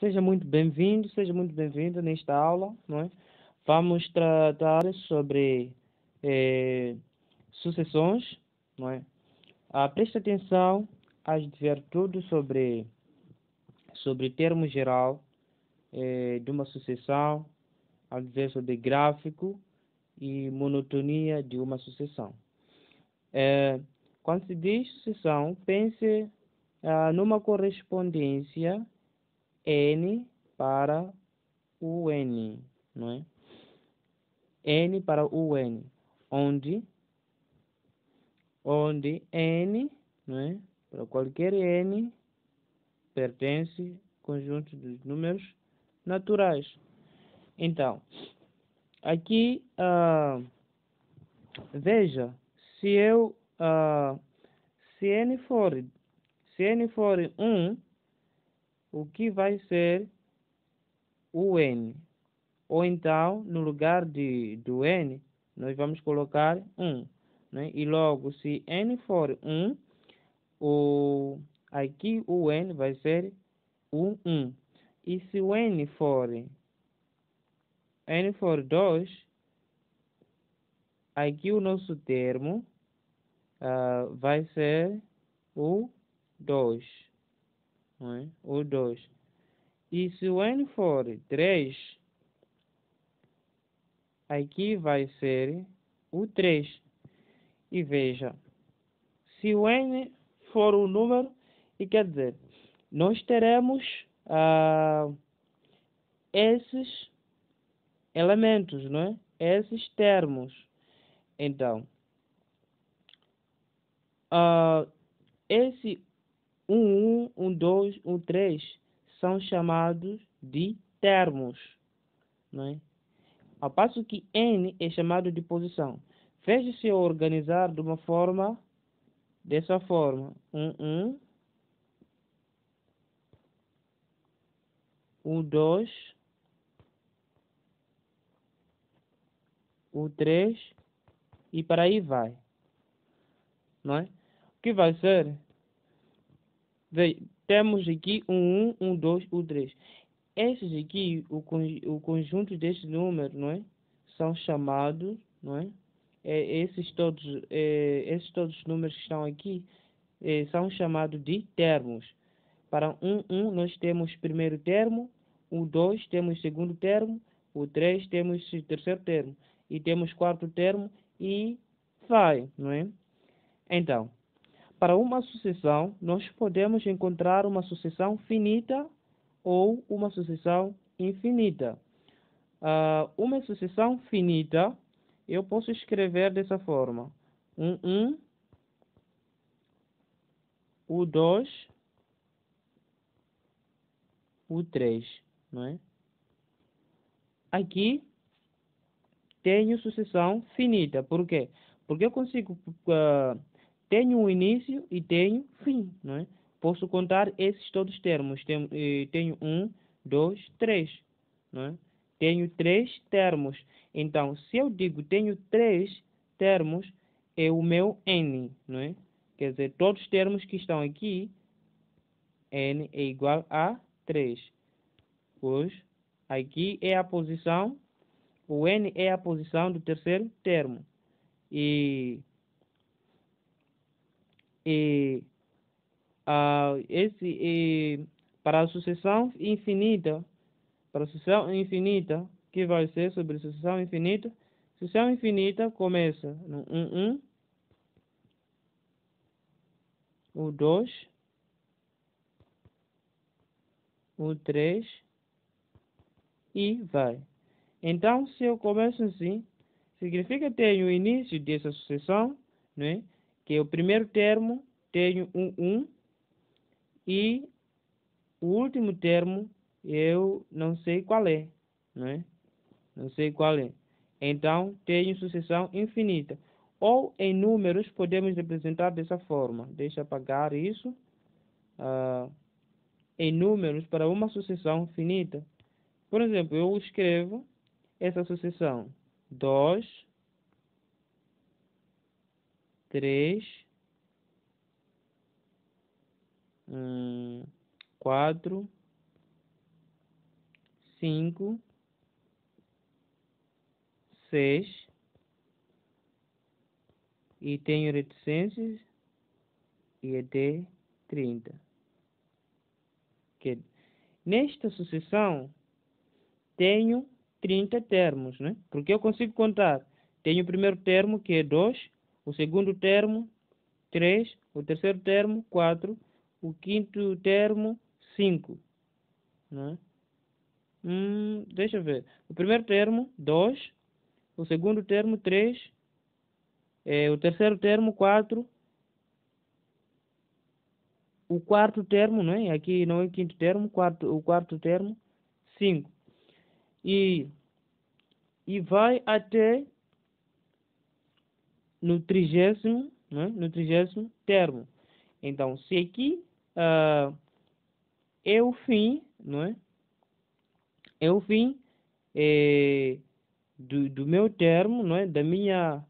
Seja muito bem-vindo, seja muito bem-vinda nesta aula, não é? Vamos tratar sobre sucessões, não é? Preste atenção a ver tudo sobre termo geral de uma sucessão, a ver sobre gráfico e monotonia de uma sucessão. Quando se diz sucessão, pense numa correspondência N para o N, não é? N para o N, onde N, não é? Para qualquer N pertence ao conjunto dos números naturais. Então, aqui veja, se eu se N for 1, o que vai ser o N? Ou então, no lugar do N, nós vamos colocar 1. Né? E logo, se N for 1, aqui o N vai ser 1. E se o N for 2, aqui o nosso termo vai ser o 2. Não é? O 2. E se o N for 3, aqui vai ser o 3. E veja, se o N for um número, e quer dizer, nós teremos esses elementos, não é? Esses termos. Então, esse 1, 2, 3 são chamados de termos, não é? Ao passo que N é chamado de posição. Veja se eu organizar de uma forma, dessa forma. 1, 2, 3 e para aí vai. Não é? O que vai ser? Temos aqui 1, 2, 3. Esses aqui, o conjunto destes números, não é? São chamados, não é? Esses todos os números que estão aqui são chamados de termos. Para 1, nós temos primeiro termo, o 2 temos segundo termo, o 3 temos terceiro termo, e temos quarto termo, e vai, não é? Então, para uma sucessão, nós podemos encontrar uma sucessão finita ou uma sucessão infinita. Uma sucessão finita, eu posso escrever dessa forma. 1, o 2, o 3, não é? Aqui tenho sucessão finita. Por quê? Porque eu consigo tenho um início e tenho fim, não é? Posso contar esses todos os termos. Tenho 1, 2, 3, não é? Tenho 3 termos. Então, se eu digo tenho 3 termos, é o meu N, não é? Quer dizer, todos os termos que estão aqui, N é igual a 3. Pois, aqui é a posição, o N é a posição do terceiro termo. E para a sucessão infinita, que vai ser sobre sucessão infinita começa no 1, o 2, o 3 e vai. Então, se eu começo assim, significa que tenho o início dessa sucessão, né? Que é o primeiro termo, tenho 1, e o último termo eu não sei qual é, né? Não sei qual é. Então, tenho sucessão infinita. Ou em números podemos representar dessa forma. Deixa eu apagar isso. Em números para uma sucessão finita. Por exemplo, eu escrevo essa sucessão 2, 3, 4, 5, 6 e tenho reticências e até 30. Nesta sucessão tenho 30 termos, né? Porque eu consigo contar. Tenho o primeiro termo, que é 2, o segundo termo, 3, o terceiro termo, 4, o quinto termo, 5. Né? Deixa eu ver. O primeiro termo, 2, o segundo termo, 3, o terceiro termo, 4, o quarto termo, não é? Aqui não é o quinto termo, o quarto termo, 5. E vai até no 30º, né? No 30º termo. Então, se aqui é o fim, não é? É o fim do meu termo, não é? Da minha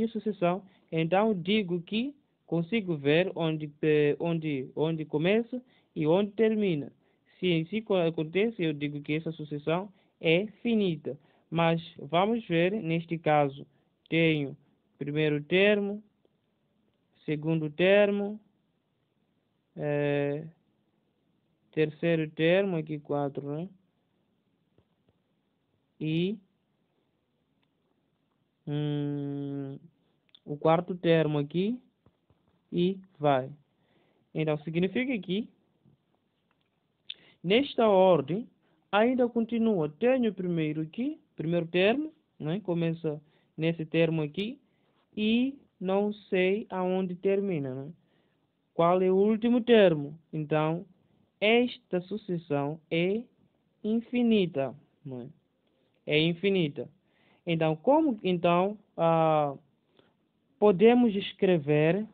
sucessão. Então, digo que consigo ver onde começa e onde termina. Se acontece, eu digo que essa sucessão é finita. Mas vamos ver, neste caso, tenho primeiro termo, segundo termo, terceiro termo, aqui 4, né? E o quarto termo aqui e vai. Então, significa que, nesta ordem, ainda continua. Tenho primeiro aqui, primeiro termo, né? Começa nesse termo aqui e não sei aonde termina, né? Qual é o último termo? Então, esta sucessão é infinita, né? É infinita. Então, como então podemos escrever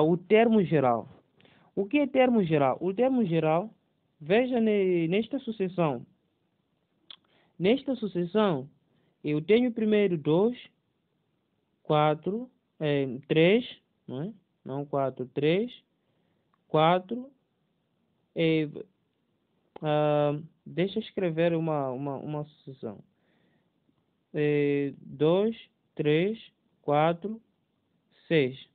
o termo geral? O que é termo geral? O termo geral, veja nesta sucessão. Nesta sucessão, eu tenho primeiro 2, 4, 3, não é? Não 4, 3, 4. Deixa eu escrever uma sucessão. 2, 3, 4, 6.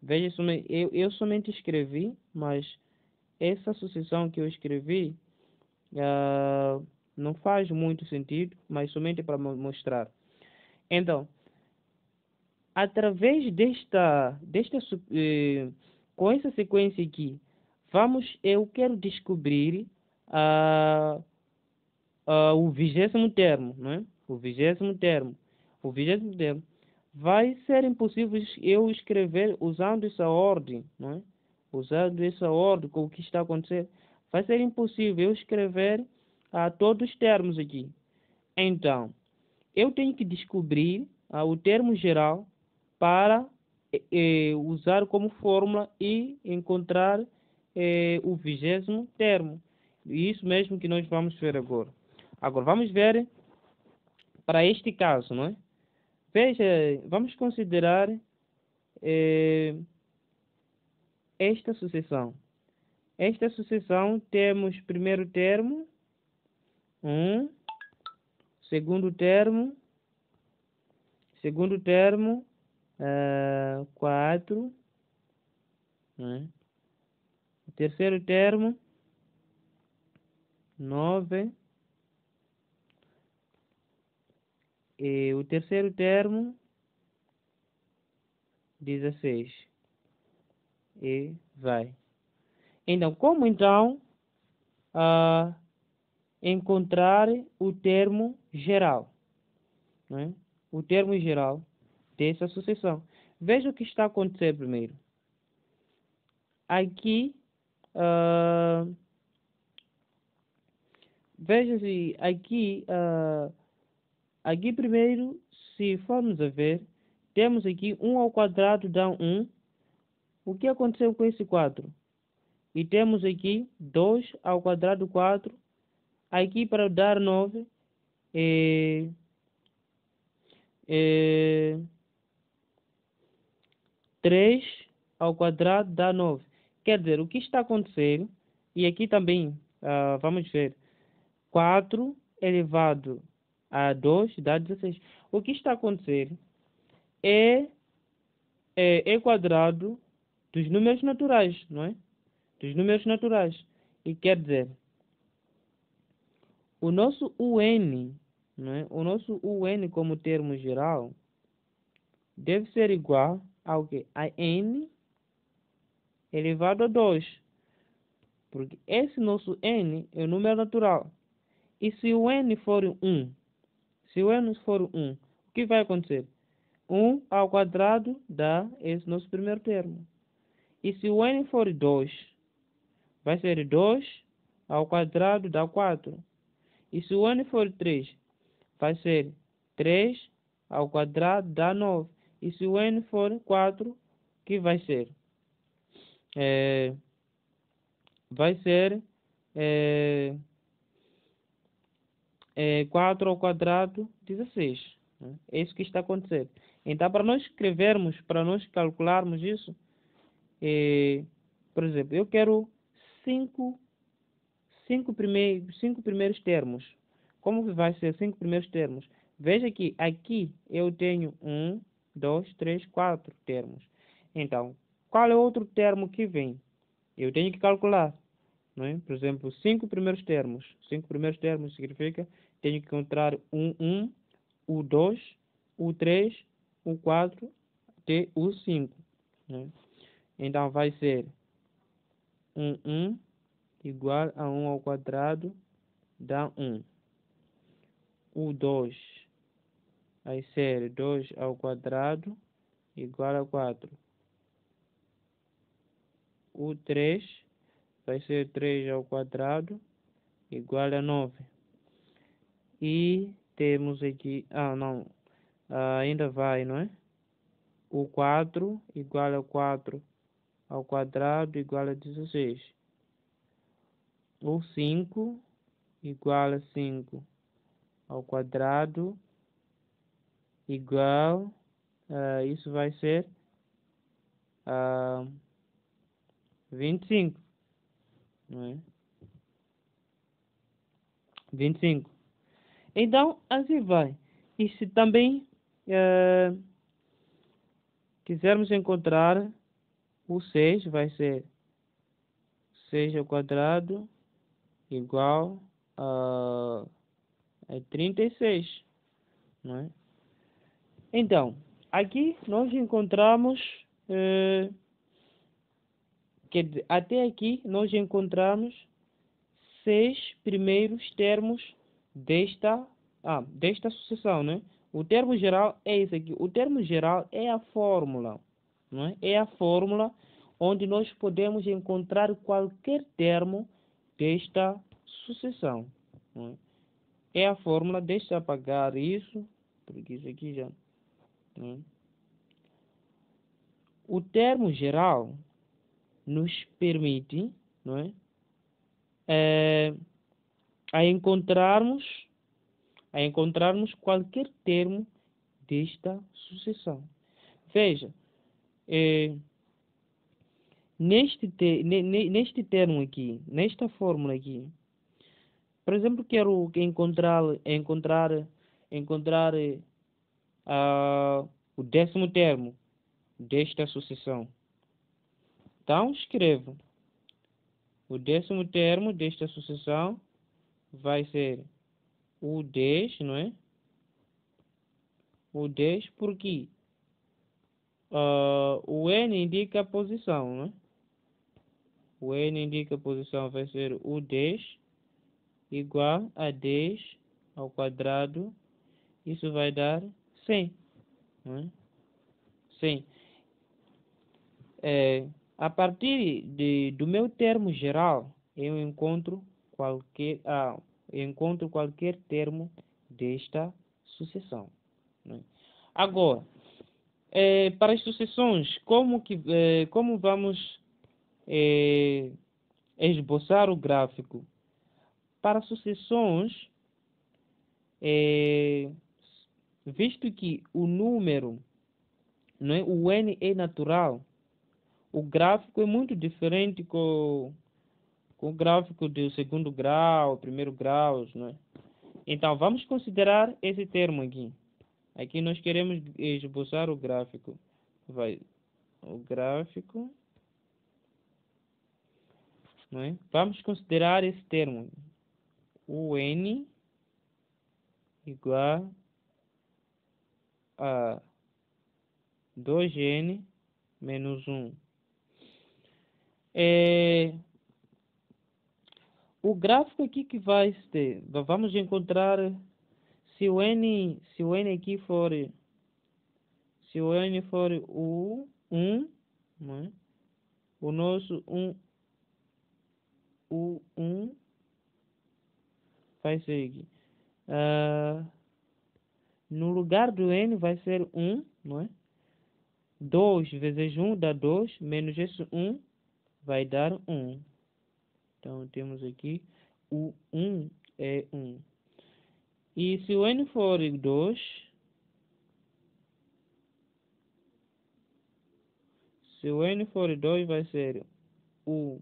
Veja, eu somente escrevi, mas essa sucessão que eu escrevi não faz muito sentido, mas somente para mostrar. Então, através com essa sequência aqui, eu quero descobrir o 20º termo, não é? O 20º termo. O 20º termo. Vai ser impossível eu escrever usando essa ordem, não é? Usando essa ordem com o que está acontecendo. Vai ser impossível eu escrever todos os termos aqui. Então, eu tenho que descobrir o termo geral para usar como fórmula e encontrar o 20º termo. Isso mesmo que nós vamos ver agora. Agora, vamos ver para este caso, não é? Veja, vamos considerar esta sucessão. Esta sucessão temos primeiro termo, 1, segundo termo, 4, né? Terceiro termo, 9, e o terceiro termo, 16. E vai. Então, como então encontrar o termo geral? Né? O termo geral dessa sucessão. Veja o que está acontecendo primeiro. Aqui, veja se aqui primeiro, se formos a ver, temos aqui 1 ao quadrado dá 1. O que aconteceu com esse 4? E temos aqui 2 ao quadrado 4. Aqui para dar 9 3 ao quadrado dá 9. Quer dizer, o que está acontecendo, e aqui também, vamos ver, 4 elevado a 2 dá 16. O que está a acontecer é quadrado dos números naturais, não é? Dos números naturais. E quer dizer, o nosso UN, não é? O nosso UN como termo geral deve ser igual ao quê? A N elevado a 2. Porque esse nosso N é o número natural. E se o N for 1, se o N for 1, o que vai acontecer? 1 ao quadrado dá esse nosso primeiro termo. E se o N for 2, vai ser 2 ao quadrado dá 4. E se o N for 3, vai ser 3 ao quadrado dá 9. E se o N for 4, o que vai ser? Vai ser 4 ao quadrado, 16. Né? É isso que está acontecendo. Então, para nós escrevermos, para nós calcularmos isso, por exemplo, eu quero 5 primeiros termos. Como que vai ser 5 primeiros termos? Veja que aqui eu tenho 1, 2, 3, 4 termos. Então, qual é o outro termo que vem? Eu tenho que calcular. Não é? Por exemplo, 5 primeiros termos. 5 primeiros termos significa tenho que encontrar o 1, o 2, o 3, o 4 e o 5. Né? Então vai ser 1 igual a 1 ao quadrado dá 1. O 2 vai ser 2 ao quadrado igual a 4. O 3 vai ser 3 ao quadrado igual a 9. E temos aqui, não, ainda vai, não é? O 4 igual a 4 ao quadrado igual a 16. O 5 igual a 5 ao quadrado igual, isso vai ser 25, não é? 25. Então, assim vai. E se também quisermos encontrar o 6, vai ser 6 ao quadrado igual a 36, não é? Então, aqui nós encontramos, quer dizer, até aqui nós encontramos 6 primeiros termos desta sucessão, né? O termo geral é esse aqui. O termo geral é a fórmula, não é? É a fórmula onde nós podemos encontrar qualquer termo desta sucessão. Não é? É a fórmula, deixa eu apagar isso, porque isso aqui já... Não é? O termo geral nos permite, não é? A encontrarmos qualquer termo desta sucessão. Veja, neste termo aqui, nesta fórmula aqui, por exemplo, quero encontrar o 10º termo desta sucessão. Então, escrevo o 10º termo desta sucessão vai ser o 10, não é? O 10 porque o N indica a posição, não é? O N indica a posição, vai ser o 10 igual a 10 ao quadrado. Isso vai dar 100, não é? 100. A partir do meu termo geral, eu encontro qualquer termo desta sucessão. Né? Agora, para as sucessões, como vamos esboçar o gráfico? Para sucessões, visto que o número, não é, o N é natural, o gráfico é muito diferente com o gráfico do segundo grau, primeiro grau, não é? Então, vamos considerar esse termo aqui. Aqui nós queremos esboçar o gráfico. O gráfico, não é? Vamos considerar esse termo. O n igual a 2n menos 1. O gráfico aqui que vai ter, vamos encontrar se o n aqui for, se o n for o 1, não é? O nosso o 1 vai ser aqui. No lugar do n vai ser 1, não é? 2 vezes 1 dá 2, menos esse 1 vai dar 1. Então, temos aqui o 1 é 1. E se o n for 2, se o n for 2 vai ser o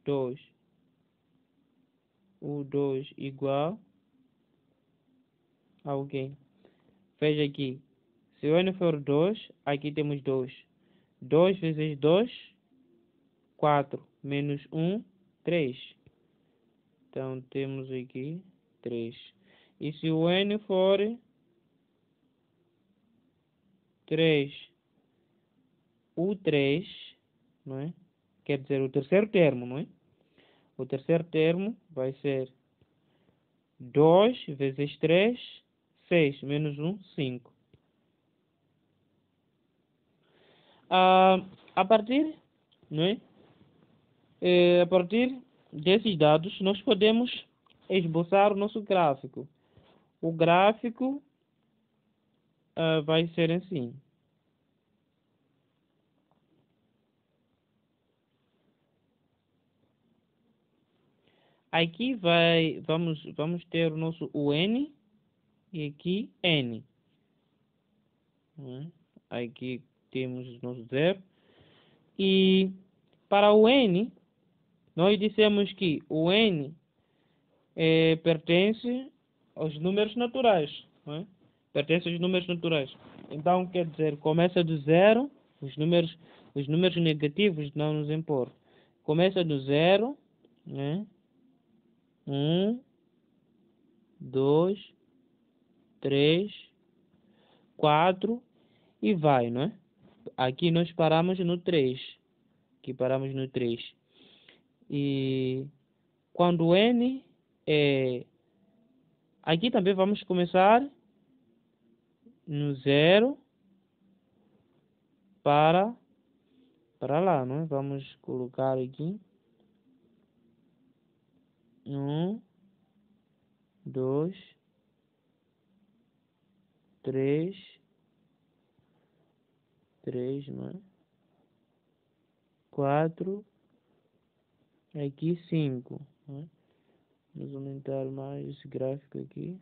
2 igual a quê? Veja aqui. Se o n for 2, aqui temos 2. 2 vezes 2, 4. Menos 1, 3. Então, temos aqui 3. E se o n for 3, o 3, não é? Quer dizer, o terceiro termo, não é? O terceiro termo vai ser 2 vezes 3, 6. Menos 1, 5. A partir, não é? A partir desses dados, nós podemos esboçar o nosso gráfico. O gráfico vai ser assim. Aqui vamos ter o nosso UN e aqui N. Aqui temos o nosso zero. E para o N, nós dissemos que o N pertence aos números naturais. Não é? Pertence aos números naturais. Então, quer dizer, começa do zero, os números negativos não nos importam. Começa do zero, né? 1, 2, 3, 4 e vai, não é? Aqui nós paramos no 3. Aqui paramos no 3. E quando o N é... Aqui também vamos começar no 0 para lá, não é? Vamos colocar aqui 1, 2, 3, não é? 4, aqui 5, não é? Vamos aumentar mais esse gráfico aqui.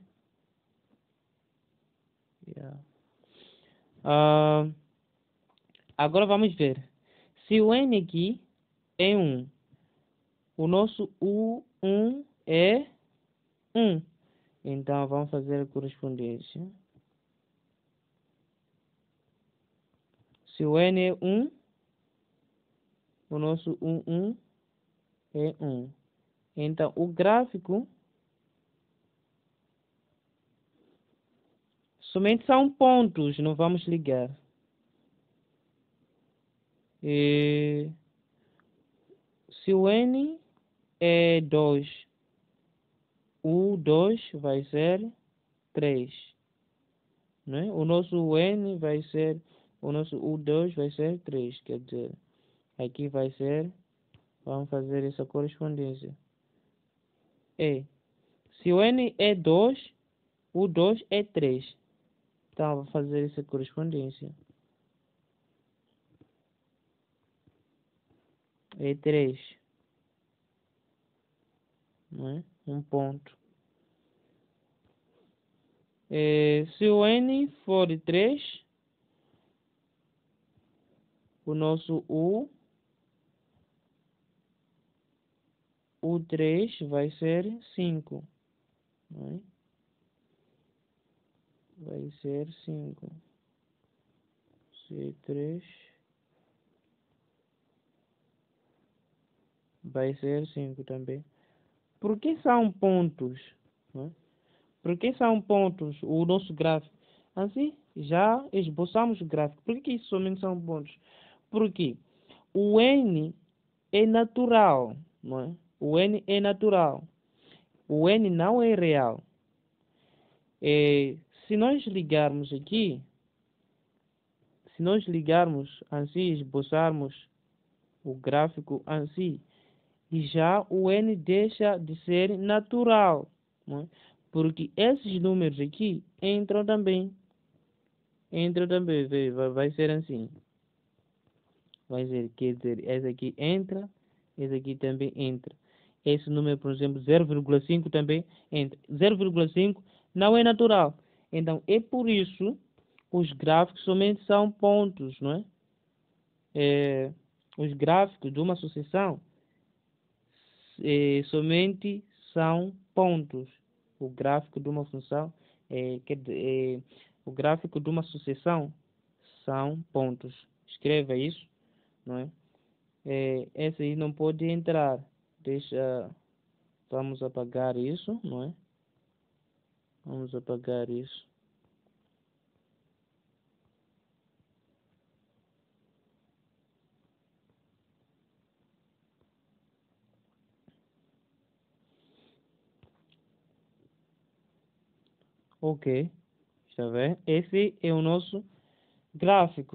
Agora vamos ver. Se o N aqui é 1, o nosso U1 é 1. Então, vamos fazer a correspondência. Se o N é 1, o nosso U1 é 1. Então, o gráfico somente são pontos, não vamos ligar. E se o N é 2, o 2 vai ser 3. Não é? O nosso N vai ser, o nosso U2 vai ser 3. Quer dizer, aqui vai ser, vamos fazer essa correspondência. Se o N é 2, o 2 é 3. Então, vou fazer essa correspondência. É 3. Não é? Um ponto. Se o N for 3, o nosso o 3 vai ser 5. Não é? Vai ser 5. C3 vai ser 5 também. Por que são pontos? Não é? Por que são pontos o nosso gráfico? Assim, já esboçamos o gráfico. Por que isso somente são pontos? Porque o N é natural, não é? O N é natural. O N não é real. Se nós ligarmos aqui, se nós ligarmos assim, esboçarmos o gráfico assim, já o N deixa de ser natural, não é? Porque esses números aqui entram também. Entram também, vai ser assim. Vai ser, quer dizer, esse aqui entra, esse aqui também entra. Esse número, por exemplo, 0,5 também entra. 0,5 não é natural. Então, é por isso os gráficos somente são pontos, não é? Os gráficos de uma sucessão somente são pontos. O gráfico de uma função, o gráfico de uma sucessão são pontos. Escreva isso, não é? Esse aí não pode entrar. Deixa, vamos apagar isso, não é? Vamos apagar isso. Ok, está bem? Esse é o nosso gráfico.